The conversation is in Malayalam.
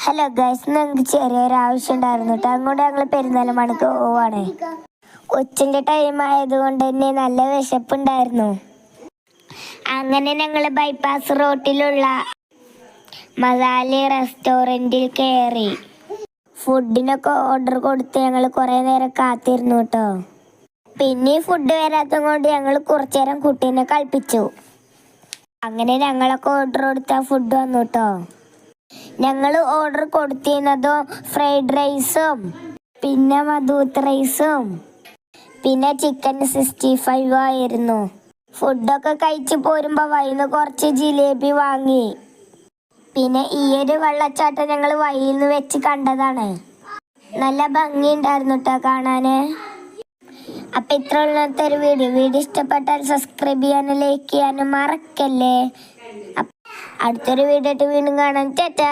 ഹലോ ഗൈസ്, ഞങ്ങൾക്ക് ചെറിയൊരു ആവശ്യം ഉണ്ടായിരുന്നു കേട്ടോ. അങ്ങോട്ട് ഞങ്ങൾ പെരുന്തൽമണ്ണക്ക് പോവാണ്. ഉച്ചൻ്റെ ടൈം ആയതുകൊണ്ട് തന്നെ നല്ല വിശപ്പുണ്ടായിരുന്നു. അങ്ങനെ ഞങ്ങൾ ബൈപ്പാസ് റോട്ടിലുള്ള മസാലി റെസ്റ്റോറൻറ്റിൽ കയറി. ഫുഡിനൊക്കെ ഓർഡർ കൊടുത്ത് ഞങ്ങൾ കുറേ നേരം കാത്തിരുന്നു കേട്ടോ. പിന്നെ ഫുഡ് വരാത്തത് കൊണ്ട് ഞങ്ങൾ കുറച്ചു നേരം കുട്ടീനെ കളിപ്പിച്ചു. അങ്ങനെ ഞങ്ങളൊക്കെ ഓർഡർ കൊടുത്ത ഫുഡ് വന്നു കേട്ടോ. ഞങ്ങൾ ഓർഡർ കൊടുത്തിരുന്നതും ഫ്രൈഡ് റൈസും പിന്നെ മധൂത്ത് റൈസും പിന്നെ ചിക്കൻ 65 ആയിരുന്നു. ഫുഡൊക്കെ കഴിച്ച് പോരുമ്പോൾ വഴിന്ന് കുറച്ച് ജിലേബി വാങ്ങി. പിന്നെ ഈ ഒരു വെള്ളച്ചാട്ടം ഞങ്ങൾ വഴിയിൽ നിന്ന് വെച്ച് കണ്ടതാണ്. നല്ല ഭംഗിയുണ്ടായിരുന്നു കേട്ടോ കാണാന്. അപ്പം ഇത്ര ഉള്ളത്തെ ഒരു വീഡിയോ ഇഷ്ടപ്പെട്ടാൽ സബ്സ്ക്രൈബ് ചെയ്യാനും ലൈക്ക് ചെയ്യാനും മറക്കല്ലേ. അടുത്തൊരു വീഡിയോ ആയിട്ട് വീണ്ടും കാണാം. ടാറ്റാ.